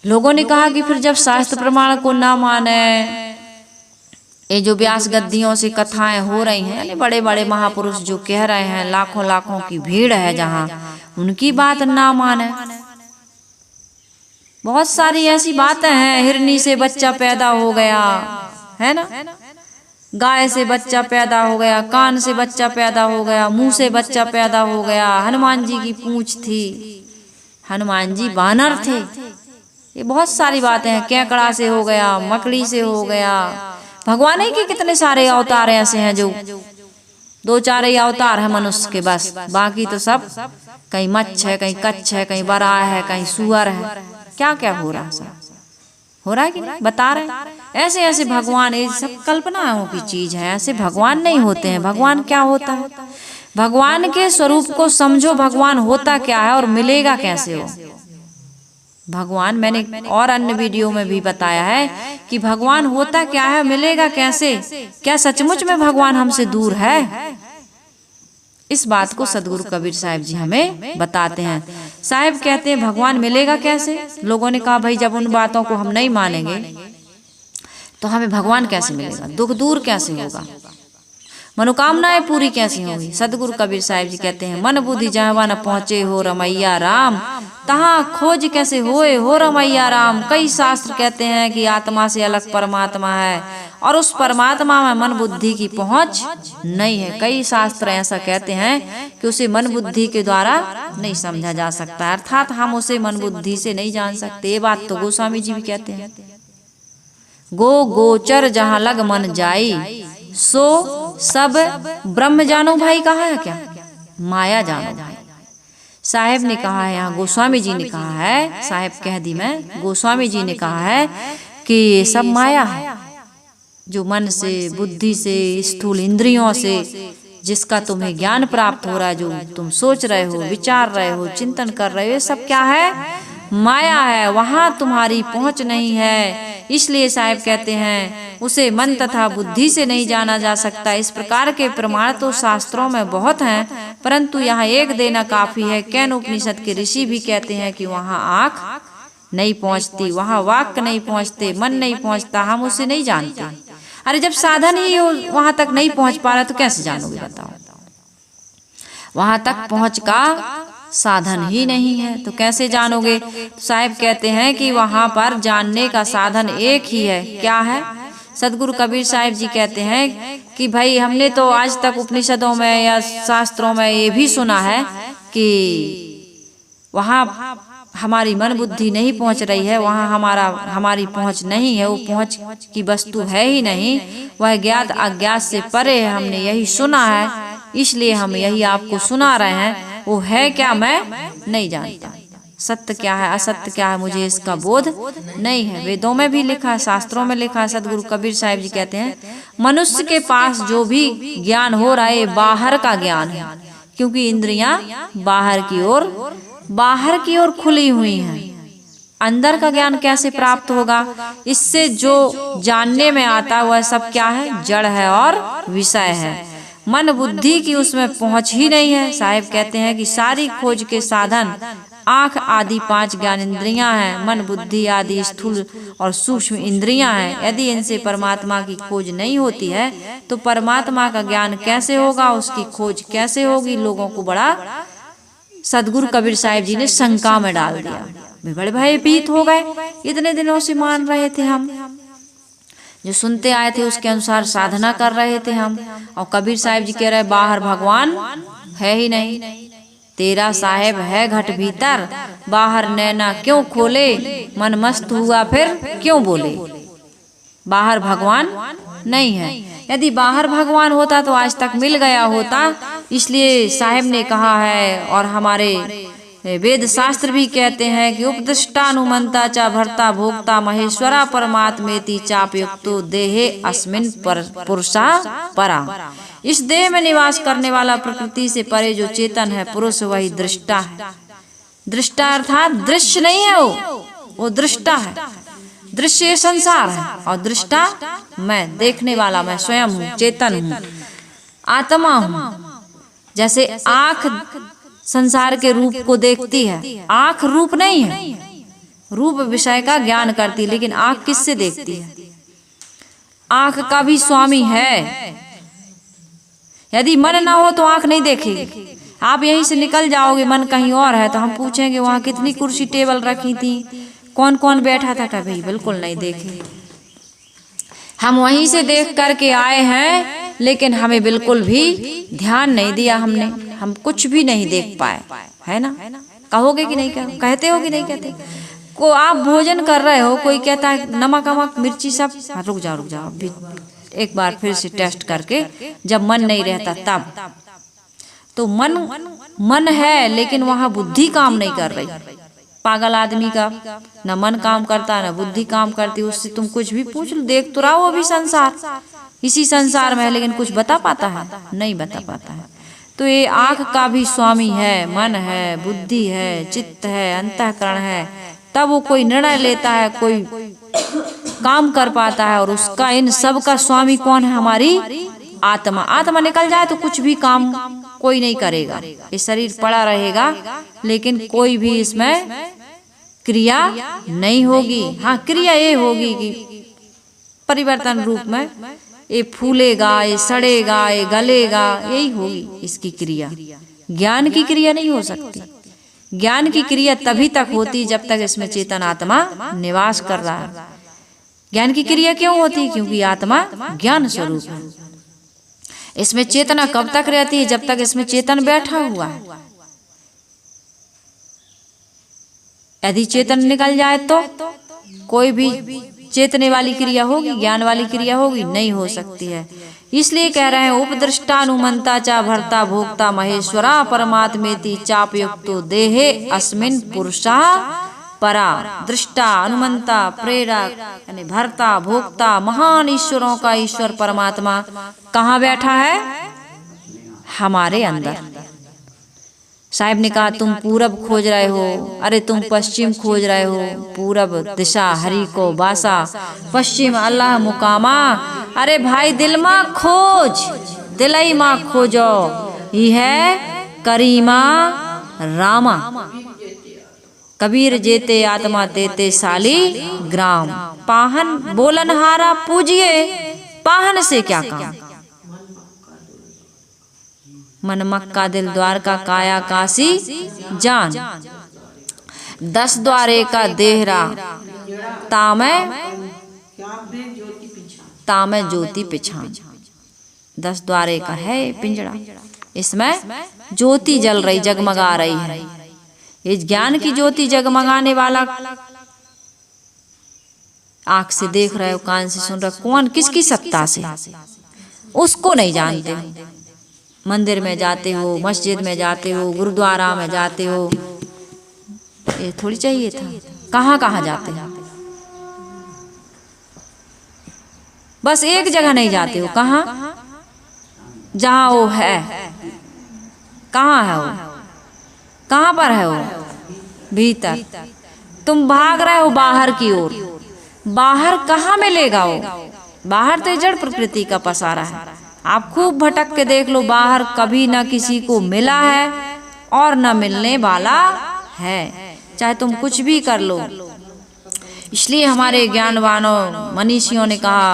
लोगों ने कहा कि फिर जब शास्त्र प्रमाण को ना माने, ये जो व्यास गद्दियों से कथाएं हो रही हैं, यानी बड़े बड़े महापुरुष जो कह रहे हैं, लाखों लाखों की भीड़ है जहाँ, उनकी बात ना माने। बहुत सारी ऐसी बातें हैं, हिरनी से बच्चा पैदा हो गया है ना, गाय से बच्चा पैदा हो गया, कान से बच्चा पैदा हो गया, मुंह से बच्चा पैदा हो गया, हनुमान जी की पूंछ थी, हनुमान जी बानर थे। ये बहुत सारी बातें हैं। केकड़ा से हो गया, मकड़ी से हो गया। भगवान ही के कितने सारे अवतार ऐसे हैं जो दो चार ही अवतार है मनुष्य के बस, बाकी तो सब कहीं मच्छ है, कहीं कच्छ है, कहीं बराह है, कहीं सुअर है। क्या क्या हो रहा है? सब हो रहा है कि नहीं बता रहे। ऐसे ऐसे भगवान, ये सब कल्पनाओं की चीज है, ऐसे भगवान नहीं होते हैं। भगवान क्या होता है? भगवान के स्वरूप को समझो, भगवान होता क्या है और मिलेगा कैसे हो भगवान। मैंने और अन्य वीडियो में भी बताया है कि भगवान होता क्या है, मिलेगा कैसे, क्या सचमुच में भगवान हमसे दूर है? इस बात को सदगुरु कबीर साहिब जी हमें बताते हैं। साहिब कहते हैं भगवान मिलेगा कैसे? लोगों ने कहा भाई जब उन बातों को हम नहीं मानेंगे तो हमें भगवान कैसे मिलेगा, दुख दूर कैसे होगा, मनोकामनाएं पूरी कैसी होगी? सदगुरु कबीर साहिब जी कहते हैं मन बुद्धि जहाँ न पहुँचे हो रमैया राम, तहाँ खोज कैसे होए हो रमैया राम। कई शास्त्र कहते हैं कि आत्मा से अलग परमात्मा है और उस परमात्मा में मन बुद्धि की पहुँच नहीं है। कई शास्त्र ऐसा कहते हैं कि उसे मन बुद्धि के द्वारा नहीं समझा जा सकता, अर्थात हम उसे मन बुद्धि से नहीं जान सकते। ये बात तो गोस्वामी जी भी कहते हैं। गो गोचर जहाँ लग मन जाई, सो सब ब्रह्म जानो भाई। कहा है क्या? माया जानो भाई। साहेब ने कहा है, यहाँ गोस्वामी जी ने कहा है, साहेब कह दी मैं, गोस्वामी जी ने कहा है कि ये सब माया है जो मन से, बुद्धि से, स्थूल इंद्रियों से जिसका तुम्हें ज्ञान प्राप्त हो रहा है, जो तुम सोच रहे हो, विचार रहे हो, चिंतन कर रहे हो, ये सब क्या है? माया है, वहाँ तुम्हारी पहुँच नहीं है। इसलिए साहिब कहते हैं उसे मन तथा बुद्धि से नहीं जाना जा सकता। इस प्रकार के प्रमाण तो शास्त्रों में बहुत हैं, परंतु यहाँ एक देना काफी है। कैन उपनिषद के ऋषि भी कहते हैं कि वहाँ आँख नहीं पहुँचती, वहाँ वाक्य नहीं पहुँचते, मन नहीं पहुँचता, हम उसे नहीं जानते। अरे जब साधन ही वहाँ तक नहीं पहुँच पा रहा तो कैसे जानोगे बताओ? वहाँ तक पहुँच का साधन ही नहीं है तो कैसे जानोगे? तो साहिब कहते हैं कि वहाँ पर जानने का साधन एक ही है। क्या है? सदगुरु कबीर साहिब जी कहते हैं कि भाई हमने तो आज तक उपनिषदों में या शास्त्रों में ये भी सुना है कि वहाँ हमारी मन बुद्धि नहीं पहुँच रही है, वहाँ हमारी पहुँच नहीं है, वो पहुँच की वस्तु है ही नहीं, वह ज्ञात अज्ञात से परे है। हमने यही सुना है, इसलिए हम यही आपको सुना रहे हैं। वो है क्या मैं नहीं जानता। सत्य क्या है असत्य क्या है मुझे इसका बोध नहीं है। वेदों में भी लिखा है, शास्त्रों में लिखा है। सदगुरु कबीर साहिब जी कहते हैं मनुष्य के पास जो भी ज्ञान हो रहा है बाहर का ज्ञान है, क्योंकि इंद्रियां बाहर की ओर खुली हुई हैं। अंदर का ज्ञान कैसे प्राप्त होगा? इससे जो जानने में आता वह सब क्या है? जड़ है और विषय है। मन बुद्धि की उसमें पहुंच ही नहीं है। साहिब कहते हैं कि सारी खोज के साधन आँख आदि 5 ज्ञान इंद्रियां हैं, मन बुद्धि आदि स्थूल और सूक्ष्म इंद्रियां हैं। यदि इनसे परमात्मा की खोज नहीं होती है तो परमात्मा का ज्ञान कैसे होगा, उसकी खोज कैसे होगी? लोगों को बड़ा सदगुरु कबीर साहिब जी ने शंका में डाल दिया। वे बड़े भयभीत हो गए। इतने दिनों से मान रहे थे हम, जो सुनते आए थे उसके अनुसार साधना कर रहे थे हम, और कबीर साहिब जी कह रहे बाहर भगवान है ही नहीं। तेरा साहेब है घट भीतर, बाहर नैना क्यों खोले, मन मस्त हुआ फिर क्यों बोले। बाहर भगवान नहीं है। यदि बाहर भगवान होता तो आज तक मिल गया होता। इसलिए साहिब ने कहा है, और हमारे वेद शास्त्र भी कहते हैं कि उपदिष्टानुमंता चा भर्ता भोक्ता महेश्वरा परमात्मेति चापयुक्तो देहे अस्मिन पुरुषा परा। इस देह में निवास करने वाला प्रकृति से परे जो चेतन है पुरुष वही दृष्टा है। दृष्टा अर्थात दृश्य नहीं है, वो दृष्टा है। दृश्य ये संसार है और दृष्टा मैं, देखने वाला मैं स्वयं हूँ, चेतन हूँ, आत्मा हूँ। जैसे आँख संसार के रूप को देखती है, आँख रूप नहीं है, रूप विषय का ज्ञान करती, लेकिन आँख किससे देखती है? आँख का भी स्वामी है। यदि मन ना हो तो आँख नहीं देखेगी। आप यहीं से निकल जाओगे, मन कहीं और है, तो हम पूछेंगे वहाँ कितनी कुर्सी टेबल रखी थी, कौन कौन बैठा था? कभी बिल्कुल नहीं देखे। हम वहीं से देख करके आए हैं, लेकिन हमें बिल्कुल भी ध्यान नहीं दिया हमने, हम कुछ भी नहीं देख पाए, है ना? कहोगे कि नहीं? कहते हो कि नहीं कहते? को आप भोजन कर रहे हो, कोई कहता है नमक अमक मिर्ची सब, रुक जाओ अभी एक बार फिर से टेस्ट करके, जब मन नहीं रहता तब तो मन है, लेकिन वहाँ बुद्धि काम नहीं कर रही। पागल आदमी का न मन काम करता न बुद्धि काम करती, उससे तुम कुछ भी पूछ लो, देख तो रहा हो अभी संसार, इसी संसार में है, लेकिन कुछ बता पाता है? नहीं बता पाता है। तो ये आँख का भी स्वामी है, मन है, बुद्धि है, चित्त है, अंतःकरण है, तब वो कोई निर्णय लेता है, कोई काम कर पाता है। और उसका इन सब का स्वामी कौन है? हमारी आत्मा। आत्मा निकल जाए तो कुछ भी काम कोई नहीं करेगा, ये शरीर पड़ा रहेगा, लेकिन कोई भी इसमें क्रिया नहीं होगी। हाँ, क्रिया ये होगी कि परिवर्तन रूप में ये फूलेगा, ये सड़ेगा, ये गलेगा, यही होगी इसकी क्रिया। ज्ञान की क्रिया नहीं हो सकती। ज्ञान की क्रिया तभी तक होती जब तक इसमें चेतन आत्मा निवास कर रहा है। ज्ञान की क्रिया क्यों होती? क्योंकि आत्मा ज्ञान स्वरूप है। इसमें चेतना कब तक रहती है? जब तक इसमें चेतन बैठा हुआ है। यदि चेतन निकल जाए तो कोई भी चेतने वाली क्रिया होगी, ज्ञान वाली क्रिया होगी? नहीं हो सकती है। इसलिए कह रहे हैं उपदृष्टानुमंता चा भर्ता भोक्ता महेश्वरा परमात्मेति चापयुक्तो देहे अस्मिन पुरुषा परा। दृष्टा, अनुमंता, प्रेरक यानी भर्ता भोक्ता महान ईश्वरों का ईश्वर परमात्मा कहाँ बैठा है? हमारे अंदर। साहिब ने कहा तुम पूरब खोज रहे हो, अरे तुम पश्चिम खोज रहे हो। पूरब दिशा हरि को बासा, पश्चिम अल्लाह मुकामा। अरे भाई दिल माँ खोज, दिलई माँ खोजो, ही है करीमा रामा। कबीर जेते आत्मा तेते साली ग्राम। पाहन बोलनहारा पूजिए, पाहन से क्या काम। मन मक्का दिल द्वारका काया काशी जान। 10 द्वारे का देहरा, तामे ज्योति पिछान। 10 द्वारे का है पिंजड़ा, इसमें ज्योति जल रही, जगमगा रही है। ये ज्ञान की ज्योति जगमगाने वाला आंख से देख रहे हो, कान से सुन रहे हो, कौन किसकी सत्ता से, उसको नहीं जानते हो। मंदिर में जाते हो, मस्जिद में जाते हो, गुरुद्वारा में जाते हो, ये थोड़ी चाहिए था। कहाँ कहाँ जाते हो, बस एक जगह नहीं जाते हो। कहाँ, जहाँ वो है। कहाँ है वो, कहाँ पर है वो, भीतर। तुम भाग रहे हो बाहर की ओर, बाहर कहाँ मिलेगा वो। बाहर तो जड़ प्रकृति का पसारा है। आप खूब भटक के देख लो, बाहर कभी ना किसी को मिला है और ना मिलने वाला है, चाहे तुम कुछ भी कर लो। इसलिए हमारे ज्ञानवानों मनीषियों ने कहा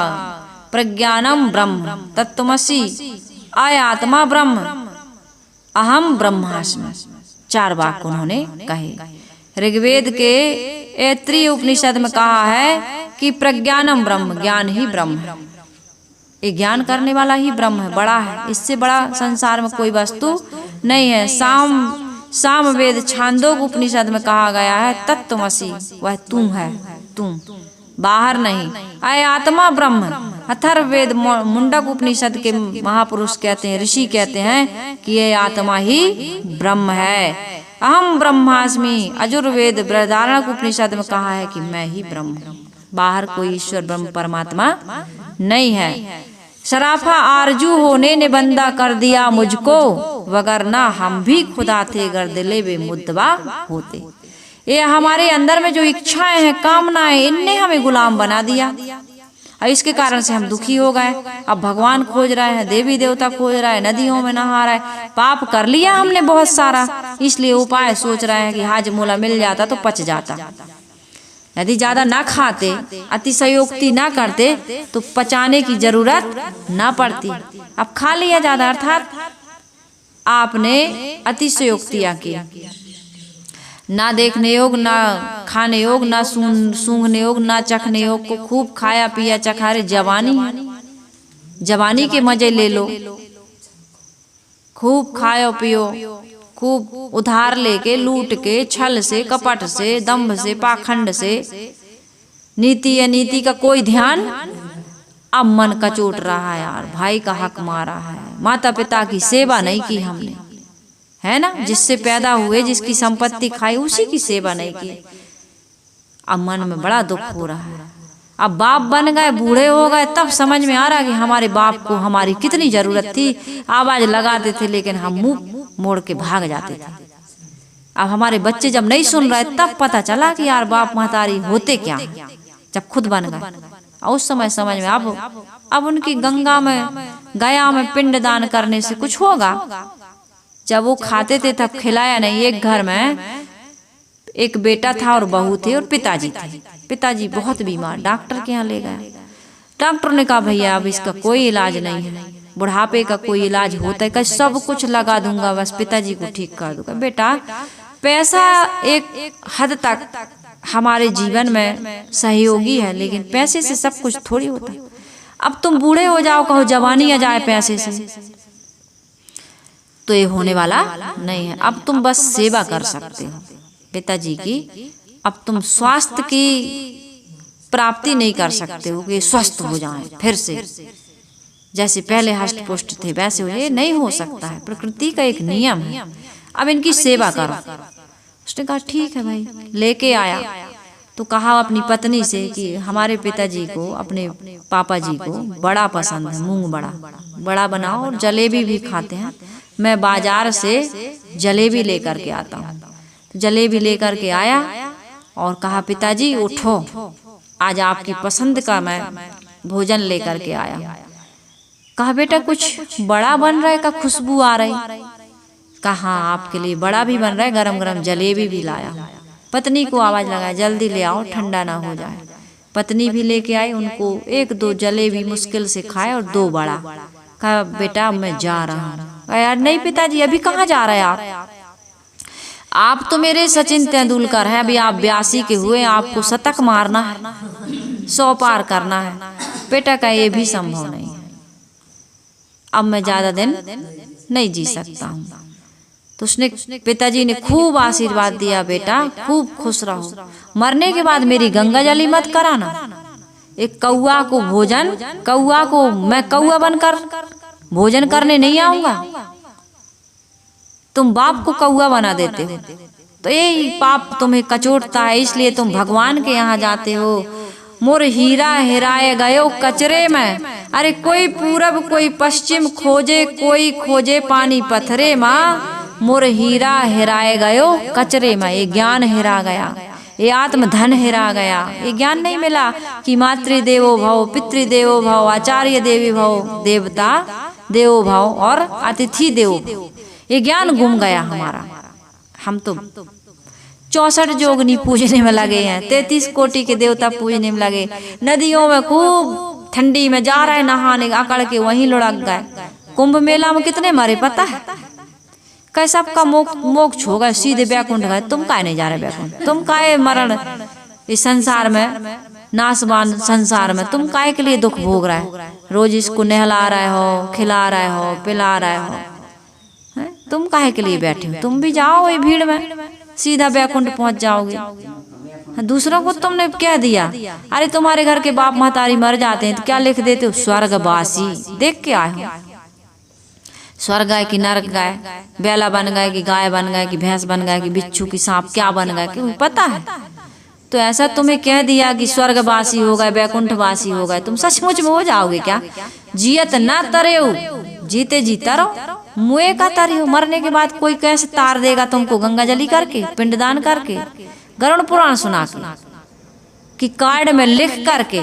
प्रज्ञानम ब्रह्म तत्त्वमसि, आत्मा ब्रह्म, अहम ब्रह्मास्मि। 4 वाक्य उन्होंने कहे। ऋग्वेद के ऐत्रेय उपनिषद में कहा है कि प्रज्ञानम ब्रह्म, ज्ञान ही ब्रह्म है। ये ज्ञान करने वाला ही ब्रह्म है, बड़ा है। इससे बड़ा संसार में कोई वस्तु नहीं है। सामवेद छांदोग उपनिषद में कहा गया है तत्त्वमसि, वह तू है, तुम, बाहर नहीं। आय आत्मा ब्रह्म। अथर्ववेद मुंडक उपनिषद के महापुरुष कहते हैं, ऋषि कहते हैं कि ये आत्मा ही ब्रह्म है। अहम ब्रह्मास्मि। अजुर्वेद बृहदारण्यक उपनिषद में कहा है कि मैं ही ब्रह्म हूँ, बाहर कोई ईश्वर ब्रह्म परमात्मा नहीं है। शराफा आरजू होने ने बंदा कर दिया मुझको, वगरना हम भी खुदा थे गर दिले वे मुद्दवा होते। ये हमारे अंदर में जो इच्छाएं हैं, कामनाएं, इनने हमें गुलाम बना दिया और इसके कारण से हम दुखी हो गए। अब भगवान खोज रहे हैं, देवी देवता खोज रहा है, नदियों में नहा रहा है। पाप कर लिया हमने बहुत सारा, इसलिए उपाय सोच रहे हैं कि हाजमूला मिल जाता तो पच जाता। यदि ज्यादा ना खाते, अतिशयोक्ति ना करते तो पचाने की जरूरत ना पड़ती। अब खा लिया ज्यादा, अर्थात आपने अतिशयोक्तियां की। ना देखने योग, ना खाने योग, ना सूंघने योग, ना चखने योग, को खूब खाया पिया चखा रहे। जवानी है, जवानी के मजे ले लो, खूब खाओ पियो, खूब उधार लेके, लूट के, छल से, कपट से, दंभ से, पाखंड से, नीति अनीति का कोई ध्यान। अब मन कचोट रहा है यार, भाई का हक मारा है, माता पिता की सेवा नहीं की हमने, है ना, जिससे पैदा हुए, जिसकी संपत्ति खाई, उसी की सेवा नहीं की। अब मन में बड़ा दुख हो रहा है। अब बाप बन गए, बूढ़े हो गए, तब समझ में आ रहा कि हमारे बाप को हमारी कितनी जरूरत थी। आवाज लगाते थे लेकिन हम मुंह मोड़ के भाग जाते थे। अब हमारे बच्चे जब नहीं सुन रहे, तब पता चला कि यार बाप महतारी होते क्या, जब खुद बन गए। और उस समय समझ में अब उनकी गंगा में, गया में पिंड दान करने से कुछ होगा। जब वो खाते थे तब खिलाया नहीं। एक घर में एक बेटा था और बहू थे और पिताजी थे। पिताजी बहुत बीमार, डॉक्टर के यहाँ ले गए। डॉक्टर ने कहा भैया अब इसका कोई इलाज नहीं है, बुढ़ापे का कोई इलाज होता है, कहीं सब कुछ लगा दूंगा, बस पिताजी को ठीक कर दूंगा। बेटा पैसा एक हद तक हमारे जीवन में सहयोगी है, लेकिन पैसे से सब कुछ थोड़ी होता है। अब तुम बूढ़े हो जाओ, कहो जवानी आ जाए पैसे से, तो ये होने वाला नहीं है। अब तुम बस सेवा कर सकते हो पिताजी की। अब तुम स्वास्थ्य की प्राप्ति नहीं कर सकते हो कि स्वस्थ हो जाएं फिर से, जैसे पहले हष्ट पुष्ट थे वैसे हो, ये नहीं हो सकता है, प्रकृति का एक नियम है। अब इनकी सेवा करो। उसने कहा ठीक है भाई। लेके आया तो कहा अपनी पत्नी से कि हमारे पिताजी को, अपने पापा जी को बड़ा पसंद है, मूंग बड़ा बनाओ और जलेबी भी खाते हैं, मैं बाजार से जलेबी लेकर के आता हूँ। तो जलेबी लेकर के आया और कहा पिताजी उठो, आज आपकी पसंद का मैं भोजन लेकर के आया। कहा बेटा कुछ बड़ा बन रहा है का खुशबू आ रही? कहा आपके लिए बड़ा भी बन रहा है, गरम गरम जलेबी भी लाया। पत्नी को आवाज लगाया जल्दी ले आओ, ठंडा ना हो जाए। पत्नी भी लेके आई, उनको 1-2 जलेबी मुश्किल से खाए और 2 बड़ा। कहा बेटा मैं जा रहा हूँ। यार नहीं पिताजी, अभी कहाँ जा रहे हैं आप तो मेरे सचिन तेंदुलकर हैं, अभी आप 82 के हुए, आपको शतक मारना है, 100 पार करना है। बेटा का ये भी संभव नहीं है, अब मैं ज्यादा दिन नहीं जी सकता हूँ। तो उसने पिताजी ने खूब आशीर्वाद दिया, बेटा खूब खुश रहो, मरने के बाद मेरी गंगा जली मत कराना। एक कौआ को भोजन, कौआ को मैं कौआ बनकर भोजन करने नहीं आऊंगा, तुम बाप को कौआ बना देते हो, तो यही पाप तुम्हें कचोटता है, इसलिए तुम भगवान के यहाँ जाते हो। मोर हीरा हेराए गयो कचरे में, अरे कोई पूरब कोई पश्चिम खोजे, कोई खोजे पानी पत्थरे माँ। मोर हीरा हेराए गयो कचरे में, ये ज्ञान हेरा गया, ये आत्मधन हेरा गया। ये ज्ञान नहीं मिला कि मातृदेवो भव, पितृदेवो भव, आचार्य देवी भव, देवता देवो भव और अतिथि देवो भव। ये ज्ञान गुम गया हमारा। हम तो 64 जोगनी पूजने में लगे हैं, 33 कोटि के देवता पूजने में लगे, नदियों में खूब ठंडी में जा रहे नहाने, अकड़ के वहीं लुढ़क गए। कुंभ मेला में कितने मरे पता है? कैसा सबका मोक्ष हो गए, सीधे बैकुंठ गए। तुम काहे नहीं जा रहे बैकुंठ? तुम काहे मरण इस संसार में, नासवान संसार में तुम काहे के लिए दुख भोग रहे हो? रोज इसको नहला रहे हो, खिला रहे हो, पिला रहे हो, तुम काहे के लिए बैठे हो? तुम भी जाओ ये भीड़ में, सीधा बैकुंठ पहुंच जाओगे। दूसरों को तुमने क्या दिया? अरे तुम्हारे घर के बाप महतारी मर जाते हैं तो क्या लिख देते हो? स्वर्गवासी। देख के आए हो, स्वर्ग गए कि नरक गए, बैला बन गए कि गाय बन गए कि भैंस बन गए कि बिच्छू की सांप क्या बन गए, क्यों पता है? तो ऐसा तुम्हें कह दिया कि स्वर्गवासी हो गए, बैकुंठवासी हो गए, तुम सचमुच में हो जाओगे क्या? जियत ना तरे हो, जीते जीता रहो, मुए का तरे हो। मरने के बाद कोई कैसे तार देगा तुमको? गंगा जली करके, पिंडदान करके, गरुड़ पुराण सुना के, कि कार्ड में लिख करके,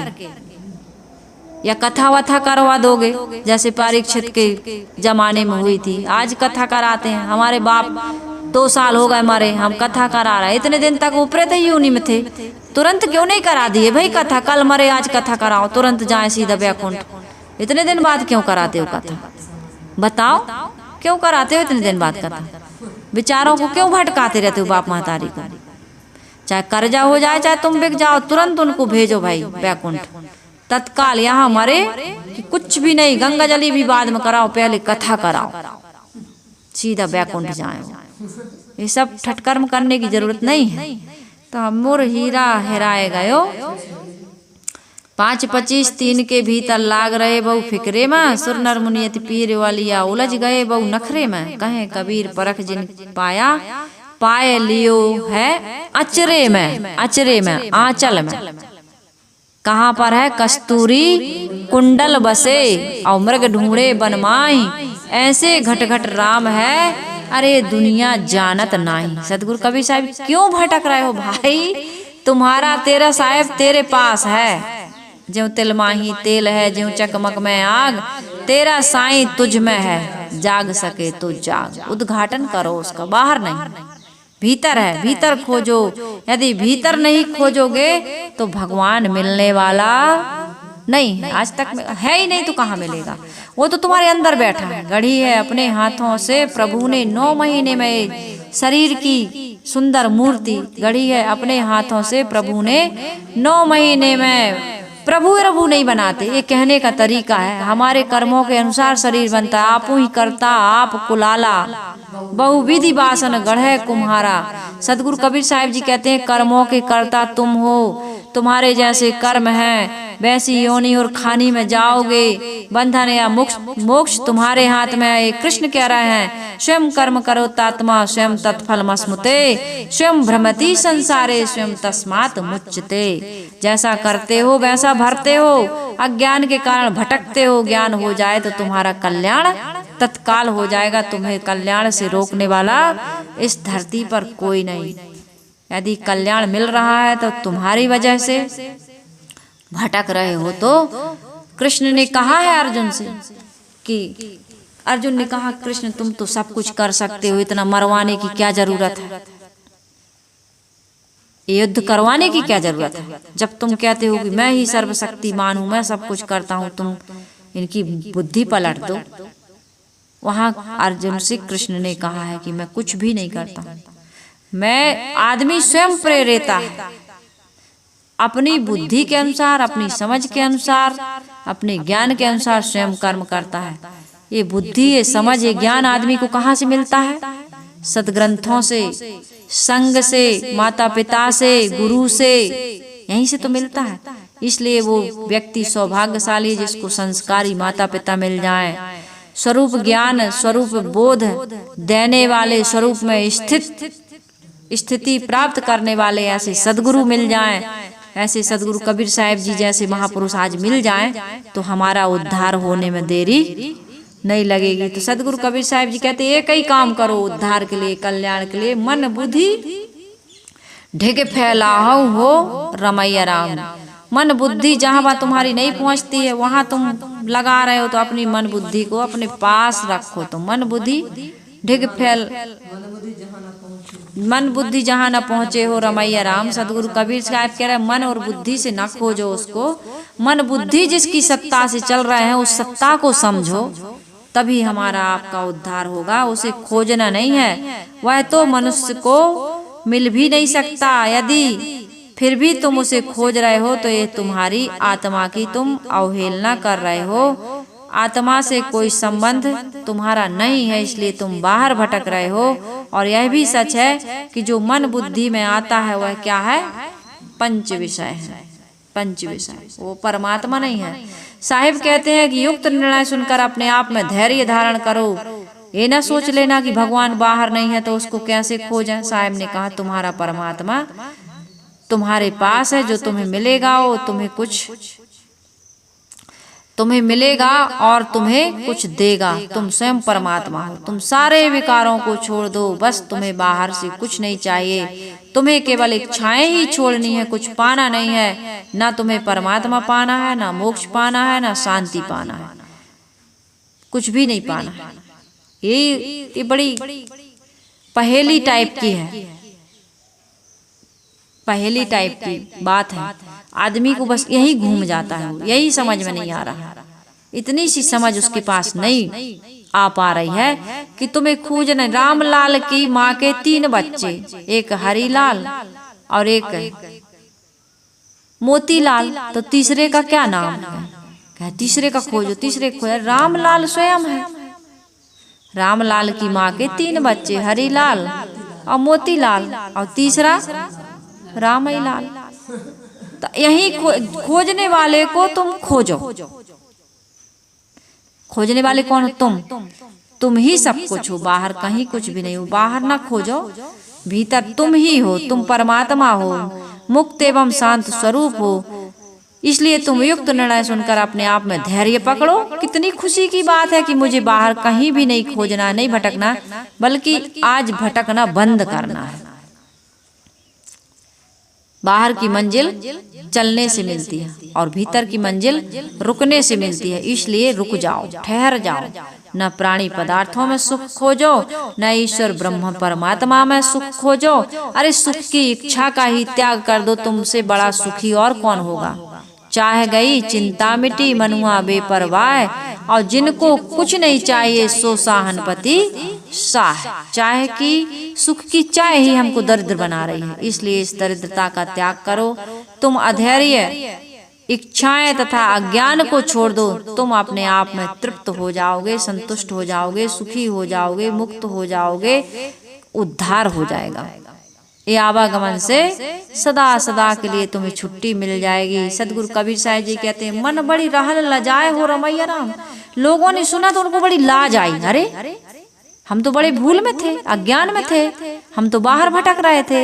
या कथा वथा करवा दोगे जैसे परीक्षित के जमाने में हुई थी। आज कथा कराते हैं, हमारे बाप 2 साल हो गए मरे, हम कथा करा रहे, इतने दिन तक ऊपरे थे यूनी में थे, तुरंत क्यों नहीं करा दिए भाई कथा? कल मरे आज कथा कराओ, तुरंत जाए सीधा बैकुंठ। इतने दिन बाद क्यों कराते हो कथा? बताओ क्यों कराते हो इतने दिन बाद कथा? विचारों को क्यों भटकाते रहते हो बाप महतारी को? चाहे कर्जा हो जाए, चाहे तुम बिक जाओ, तुरंत उनको भेजो भाई बैकुंठ, तत्काल। यहाँ मरे कि कुछ भी नहीं, गंगा जली भी बाद में कराओ, पहले कथा कराओ, सीधा बैकुंठ जाए। ये सब ठटकर्म करने की जरूरत नहीं है। तो मोर हीरा हेराए गयो 5-25 3 के भीतर लाग रहे बहु फिक्रे में, सुर नर मुनियति पीर वालिया उलझ गए बहु नखरे में। कहे कबीर परख जिन पाया, पाए लियो है अचरे में, अचरे में, आंचल में। कहाँ पर है? कस्तूरी कुंडल बसे और मृग ढूंढे बनमाई, ऐसे घट घट राम है, अरे दुनिया जानत नाही। सतगुरु कबीर साहब क्यों भटक रहे हो भाई? तुम्हारा तेरा साहेब तेरे पास है, ज्यों तिल माही तेल है, ज्यों चकमक में आग, तेरा साईं तुझ में है, जाग सके तो जाग। उद्घाटन करो उसका, बाहर नहीं, भीतर है, भीतर खोजो। यदि भीतर नहीं खोजोगे तो भगवान मिलने वाला नहीं है। आज तक है ही नहीं तो कहाँ मिलेगा? वो तो तुम्हारे अंदर बैठा है, गढ़ी है अपने हाथों से प्रभु ने 9 महीने में शरीर की सुंदर मूर्ति गढ़ी है अपने हाथों से प्रभु ने 9 महीने में। प्रभु नहीं बनाते, ये कहने का तरीका है। हमारे कर्मों के अनुसार शरीर बनता है। आप ही करता आप कुलाला, बहुविधि बासन गढ़े कुम्हारा। सतगुरु कबीर साहिब जी कहते हैं कर्मों के कर्ता तुम हो, तुम्हारे जैसे कर्म हैं वैसी योनि और खानी में जाओगे। बंधन या मोक्ष तुम्हारे हाथ में है। कृष्ण कह रहे हैं स्वयं कर्म करो तात्मा स्वयं तत्फल मस्मुते, स्वयं भ्रमति संसारे स्वयं तस्मात् मुच्यते। जैसा करते हो वैसा भरते हो, अज्ञान के कारण भटकते हो, ज्ञान हो जाए तो तुम्हारा कल्याण तत्काल हो जाएगा। तुम्हें कल्याण से रोकने वाला इस धरती पर कोई नहीं। यदि कल्याण मिल रहा है तो तुम्हारी वजह से भटक रहे हो। तो कृष्ण ने कहा है अर्जुन से कि अर्जुन ने कहा कृष्ण तुम तो सब कुछ कर सकते हो, इतना मरवाने की क्या जरूरत है, युद्ध करवाने की क्या जरूरत है। जब तुम कहते हो कि मैं ही सर्वशक्तिमान हूं, मैं सब कुछ करता हूं, तुम इनकी बुद्धि पलट दो। वहां अर्जुन से कृष्ण ने कहा है कि मैं कुछ भी नहीं करता हूं, मैं आदमी स्वयं प्रेरिता है, अपनी बुद्धि के अनुसार, अपनी समझ के अनुसार, अपने ज्ञान के अनुसार स्वयं कर्म करता है। ये बुद्धि, ये समझ, ये ज्ञान आदमी को कहाँ से मिलता है? सदग्रंथों से, संग से, माता पिता से, गुरु से, यहीं से तो मिलता है। इसलिए वो व्यक्ति सौभाग्यशाली है जिसको संस्कारी माता पिता मिल जाएं, स्वरूप ज्ञान, स्वरूप बोध देने वाले, स्वरूप में स्थिति प्राप्त करने वाले ऐसे सदगुरु मिल जाएं। ऐसे सदगुरु कबीर साहिब जी जैसे महापुरुष आज मिल जाएं तो हमारा उद्धार होने में देरी नहीं लगेगी। तो सदगुरु कबीर साहिब जी कहते एक ही काम करो उद्धार के लिए, कल्याण के लिए, मन बुद्धि ढिग फैलाओ हो रमैया राम। मन बुद्धि जहां वहां तुम्हारी नहीं पहुंचती है वहां तुम लगा रहे हो, तो अपनी मन बुद्धि को अपने पास रखो। तो मन बुद्धि ढिग फैल, मन बुद्धि जहां न पहुंचे हो रमैया राम। सदगुरु कबीर साहब कह रहे मन और बुद्धि से न खोजो उसको, मन बुद्धि जिसकी सत्ता से चल रहे हैं उस सत्ता को समझो, तभी हमारा आपका उद्धार होगा। उसे खोजना नहीं है, वह तो मनुष्य को मिल भी नहीं सकता। यदि फिर भी तुम उसे खोज रहे हो तो ये तुम्हारी आत्मा की तुम अवहेलना कर रहे हो। आत्मा से कोई संबंध तुम्हारा नहीं है, इसलिए तुम बाहर भटक रहे हो। और यह भी सच है कि जो मन बुद्धि में आता है वह क्या है? पंच विषय है, पंच विषय, वो परमात्मा नहीं है। साहिब कहते हैं कि युक्त निर्णय सुनकर अपने आप में धैर्य धारण करो। ये ना सोच लेना कि भगवान बाहर नहीं है तो उसको कैसे खोजें। साहिब ने कहा तुम्हारा परमात्मा तुम्हारे पास है, जो तुम्हें मिलेगा वो तुम्हें मिलेगा और तुम्हें कुछ देगा। तुम स्वयं परमात्मा हो। तुम सारे विकारों को छोड़ दो, बस तुम्हें बाहर से कुछ नहीं चाहिए। तुम्हें केवल इच्छाएं ही छोड़नी है, कुछ पाना नहीं है। ना तुम्हें परमात्मा पाना है, ना मोक्ष पाना है, ना शांति पाना है, कुछ भी नहीं पाना है। ये बड़ी पहेली टाइप की है, पहेली टाइप की बात है। आदमी को बस यही घूम जाता है, यही समझ में नहीं आ रहा। इतनी सी समझ उसके पास नहीं आ पा रही है कि तुम्हें खोजना। रामलाल की माँ के 3 बच्चे, एक हरीलाल और एक मोतीलाल, तो तीसरे का क्या नाम है? तीसरे का खोजो, तीसरे को खोजो। रामलाल स्वयं है। रामलाल की माँ के 3 बच्चे, हरीलाल और मोतीलाल, और तीसरा रामईलाल। तो यही खोजने वाले को तुम खोजो। खोजने वाले कौन हो? तुम ही सब कुछ हो, बाहर कहीं कुछ भी नहीं हो। बाहर ना खोजो, भीतर तुम ही हो। तुम परमात्मा हो, मुक्त एवं शांत स्वरूप हो। इसलिए तुम युक्त निर्णय सुनकर अपने आप में धैर्य पकड़ो। कितनी खुशी की बात है कि मुझे बाहर कहीं भी नहीं खोजना, नहीं भटकना, बल्कि आज भटकना बंद करना है। बाहर की मंजिल चलने से मिलती है और भीतर की मंजिल रुकने से मिलती है। इसलिए रुक जाओ, ठहर जाओ। न प्राणी पदार्थों में सुख खोजो, न ईश्वर ब्रह्म परमात्मा में सुख खोजो। अरे सुख की इच्छा का ही त्याग कर दो, तुमसे बड़ा सुखी और कौन होगा। चाह गई चिंता मिटी मनुआ बेपरवाह, और जिनको कुछ नहीं चाहिए सो साहनपति साह। चाह की सुख की चाह ही हमको दरिद्र बना रही है, इसलिए इस दरिद्रता का त्याग करो। तुम अधैर्य, इच्छाएं तथा अज्ञान को छोड़ दो। तुम अपने आप में तृप्त हो जाओगे, संतुष्ट हो जाओगे, सुखी हो जाओगे, मुक्त हो जाओगे, उद्धार हो जाएगा। ये आवागमन से सदा सदा के लिए तुम्हें छुट्टी मिल जाएगी। सदगुरु कबीर साहिब जी कहते हैं मन बड़ी रहल लजाए हो रमैया राम। लोगों ने सुना तो उनको बड़ी लाज आई। अरे हम तो बड़े भूल में थे, अज्ञान में थे, हम तो बाहर भटक रहे थे।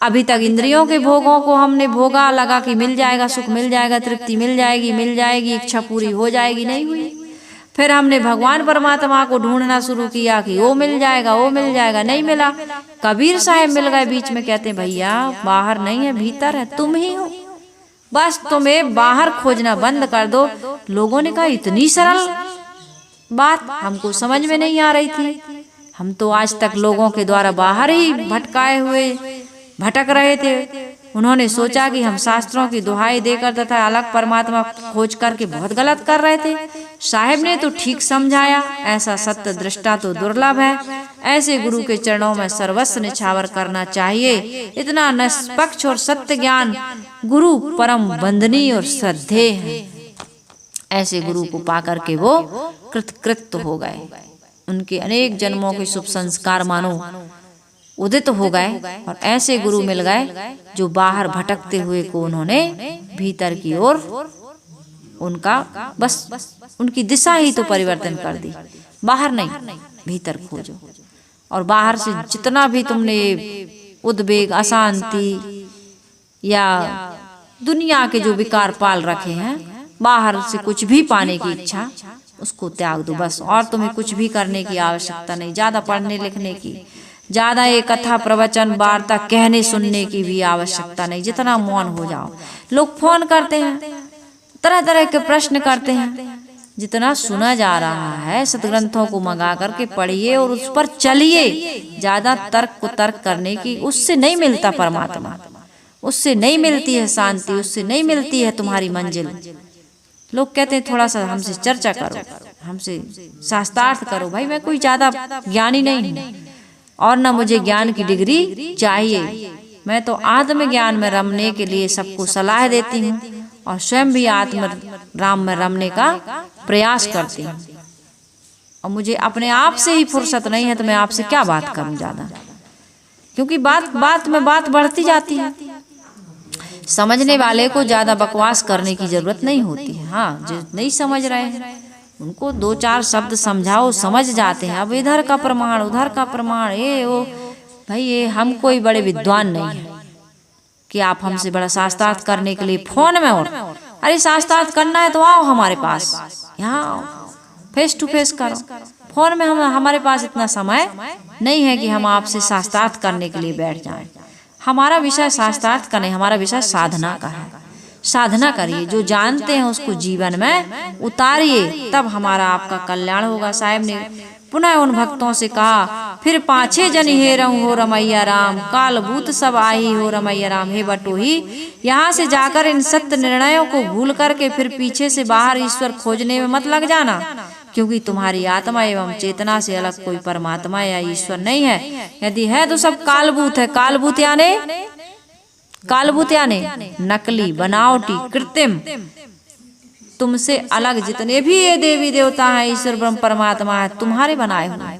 अभी तक इंद्रियों के भोगों को हमने भोगा, लगा कि मिल जाएगा, सुख मिल जाएगा, तृप्ति मिल जाएगी, इच्छा पूरी हो जाएगी, नहीं हुई। फिर हमने भगवान परमात्मा को ढूंढना शुरू किया कि वो मिल जाएगा, वो मिल जाएगा, नहीं मिला। कबीर साहब मिल गए बीच में, कहते भैया बाहर नहीं है, भीतर है, तुम ही हो, बस तुम्हें बाहर खोजना बंद कर दो। लोगों ने कहा इतनी सरल बात हमको समझ में नहीं आ रही थी, हम तो आज तक लोगों के द्वारा बाहर ही भटकाए हुए भटक रहे थे। उन्होंने सोचा कि हम शास्त्रों की दुहाई देकर तथा अलग परमात्मा खोज करके बहुत गलत कर रहे थे। साहेब ने तो ठीक समझाया, ऐसा सत्य दृष्टा तो दुर्लभ है। ऐसे गुरु के चरणों में सर्वस्व निछावर करना चाहिए। इतना निष्पक्ष और सत्य ज्ञान गुरु परम वंदनीय और श्रद्धेय है। ऐसे गुरु को पाकर के वो कृतकृत्य हो गए। उनके अनेक जन्मों के शुभ संस्कार मानो उदित हो गए और ऐसे गुरु मिल गए जो बाहर भटकते हुए को उन्होंने भीतर की ओर उनका बस उनकी दिशा ही तो परिवर्तन कर दी। बाहर नहीं, भीतर खोजो। और बाहर से जितना भी तुमने उद्वेग, अशांति या दुनिया के जो विकार पाल रखे हैं, बाहर से कुछ भी पाने की इच्छा, उसको त्याग दो बस। और तुम्हें कुछ भी करने की आवश्यकता नहीं, ज्यादा पढ़ने लिखने की, ज्यादा ये कथा प्रवचन वार्ता कहने सुनने की भी आवश्यकता नहीं। जितना मौन हो जाओ। लोग फोन करते हैं, तरह तरह के प्रश्न करते हैं, जितना सुना जा रहा है सदग्रंथों को मंगा करके पढ़िए और उस पर चलिए। ज्यादा तर्क को तर्क करने की, उससे नहीं मिलता परमात्मा, उससे नहीं मिलती है शांति, उससे नहीं मिलती है तुम्हारी मंजिल। लोग कहते हैं थोड़ा सा हमसे चर्चा करो, हमसे शास्त्रार्थ करो। भाई मैं कोई ज्यादा ज्ञानी नहीं हूँ और न मुझे ज्ञान की डिग्री चाहिए। मैं तो आत्म ज्ञान में रमने के लिए सबको सलाह देती हूँ और स्वयं भी आत्म राम में रमने का प्रयास करती हूँ। और मुझे अपने आप से ही फुर्सत नहीं है तो मैं आपसे क्या बात करूँ ज्यादा, क्योंकि बात में बात बढ़ती जाती है। समझने वाले को ज्यादा बकवास करने की जरूरत नहीं होती है। हाँ, जो नहीं समझ रहे हैं उनको दो चार शब्द समझाओ, समझ जाते हैं। अब इधर का प्रमाण, उधर का प्रमाण, ये वो, भाई ये हम कोई बड़े विद्वान नहीं है कि आप हमसे बड़ा शास्त्रार्थ करने के लिए फोन में। और अरे शास्त्रार्थ करना है तो आओ हमारे पास, यहाँ आओ, फेस टू फेस करो। फोन में हमारे पास इतना समय नहीं है कि हम आपसे शास्त्रार्थ करने के लिए बैठ जाएं। हमारा विषय शास्त्रार्थ का नहीं, हमारा विषय साधना का है। साधना करिए, जो जानते हैं उसको जीवन में उतारिए, तब हमारा आपका कल्याण होगा। साहब ने पुनः उन भक्तों से कहा, फिर पाछे जन हेरऊं हो रमैया राम, काल भूत सब आई हो रमैया राम। हे बटोही, यहाँ से जाकर इन सत्य निर्णयों को भूल करके फिर पीछे से बाहर ईश्वर खोजने में मत लग जाना, क्योंकि तुम्हारी आत्मा एवं चेतना से अलग कोई परमात्मा या ईश्वर नहीं है। यदि है तो सब कालभूत है। कालभूत यानी नकली, बनावटी, कृत्रिम। तुमसे अलग जितने भी ये देवी देवता हैं, ईश्वर ब्रह्म परमात्मा है, तुम्हारे बनाए हुए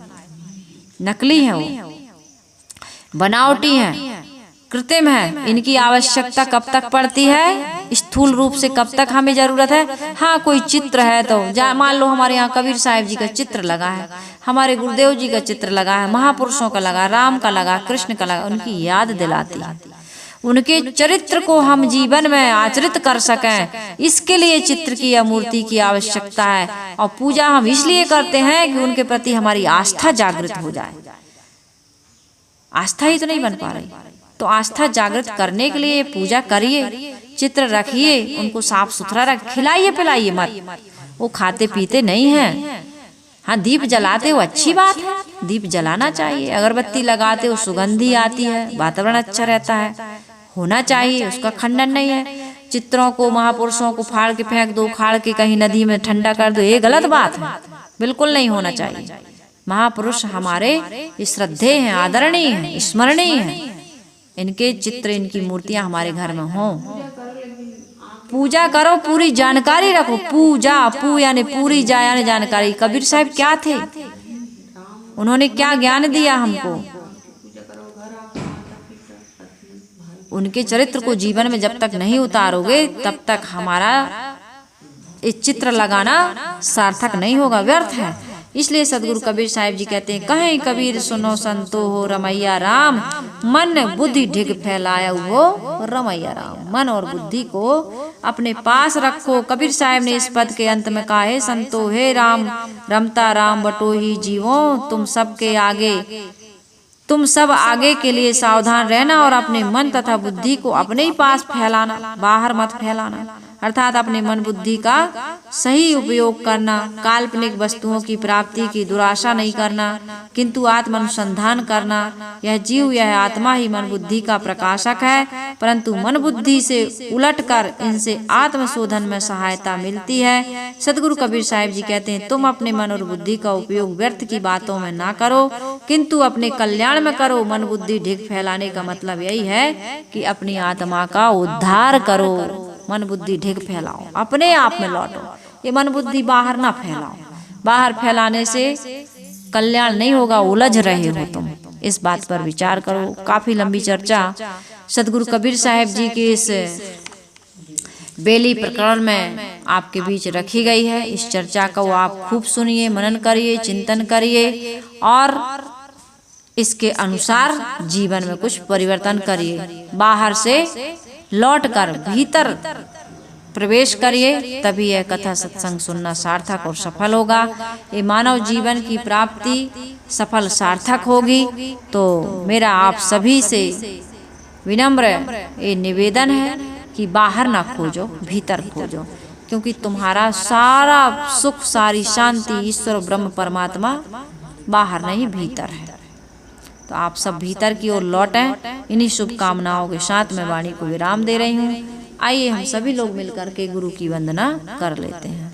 नकली हैं, वो बनावटी हैं, कृत्रिम है। इनकी आवश्यकता कब तक पड़ती है? स्थूल रूप से कब तक हमें जरूरत है? हाँ, कोई चित्र है तो मान लो हमारे यहाँ कबीर साहिब जी का चित्र लगा है, हमारे गुरुदेव जी का चित्र लगा है, महापुरुषों का लगा, राम का लगा, कृष्ण का लगा, उनकी याद दिलाती है। उनके चरित्र को हम जीवन में आचरित कर सकें, इसके लिए चित्र की या मूर्ति की आवश्यकता है। और पूजा हम इसलिए करते हैं कि उनके प्रति हमारी आस्था जागृत हो जाए। आस्था ही तो नहीं बन पा रही, तो आस्था जागृत करने के लिए पूजा करिए, चित्र रखिए, उनको साफ सुथरा रख, खिलाइए पिलाइए मत। वो खाते पीते नहीं हैं। हाँ, दीप जलाते हो अच्छी बात है, दीप जलाना चाहिए। अगरबत्ती लगाते हो सुगंधी आती है, वातावरण अच्छा रहता है, होना चाहिए, उसका खंडन नहीं है। चित्रों को, महापुरुषों को फाड़ के फेंक दो, उखाड़ के कहीं नदी में ठंडा कर दो, ये गलत बात है, बिल्कुल नहीं होना चाहिए। महापुरुष हमारे श्रद्धेय हैं, आदरणीय हैं, स्मरणीय हैं। इनके चित्र, इनकी मूर्तियां हमारे घर में हों। पूजा करो, पूरी जानकारी रखो। पूजा, यानी पूरी यानी जानकारी। कबीर साहब क्या थे? उन्होंने क्या ज्ञान दिया हमको? उनके चरित्र को जीवन में जब तक नहीं उतारोगे तब तक हमारा इस चित्र लगाना सार्थक नहीं होगा, व्यर्थ है। इसलिए सदगुरु कबीर साहिब जी कहते हैं, कहें कबीर सुनो संतो हो रमैया राम, मन बुद्धि ढिग फैलाया हो रमैया राम। मन और बुद्धि को अपने पास रखो। कबीर साहिब ने इस पद के अंत में कहा है, संतो हे राम रमता राम बटोही जीवो, तुम सब आगे के लिए सावधान रहना और अपने मन तथा बुद्धि को अपने ही पास फैलाना, बाहर मत फैलाना। अर्थात अपने मन बुद्धि का सही उपयोग करना, काल्पनिक वस्तुओं की प्राप्ति की दुराशा नहीं करना, किंतु आत्म अनुसंधान करना। यह जीव, यह आत्मा ही मन बुद्धि का प्रकाशक है, परंतु मन बुद्धि से उलटकर इनसे आत्मशोधन में सहायता मिलती है। सदगुरु कबीर साहिब जी कहते हैं, तुम अपने मन और बुद्धि का उपयोग व्यर्थ की बातों में ना करो, किंतु अपने कल्याण में करो। मन बुद्धि ढिग फैलाने का मतलब यही है कि अपनी आत्मा का उद्धार करो। मन बुद्धि ढिग फैलाओ, अपने आप में लौटो। ये मन बुद्धि बाहर ना फैलाओ, बाहर फैलाने से कल्याण नहीं होगा, उलझ रहे हो तुम। इस बात पर विचार करो। काफी लंबी चर्चा सदगुरु कबीर साहिब जी के इस बेली प्रकरण में आपके बीच रखी गई है। इस चर्चा को आप खूब सुनिए, मनन करिए, चिंतन करिए और इसके अनुसार जीवन में कुछ परिवर्तन करिए। बाहर से लौटकर भीतर प्रवेश करिए, तभी यह कथा सत्संग सुनना सार्थक और सफल होगा। ये मानव जीवन की प्राप्ति सफल सार्थक होगी। तो मेरा आप सभी से विनम्र ये निवेदन है कि बाहर ना खोजो, भीतर खोजो, क्योंकि तुम्हारा सारा सुख, सारी शांति ईश्वर ब्रह्म परमात्मा बाहर नहीं भीतर है। तो आप सब भीतर की ओर लौटें। इन्हीं शुभकामनाओं के साथ मैं वाणी को विराम दे रही हूँ। आइए हम सभी लोग मिलकर के गुरु की वंदना कर लेते हैं।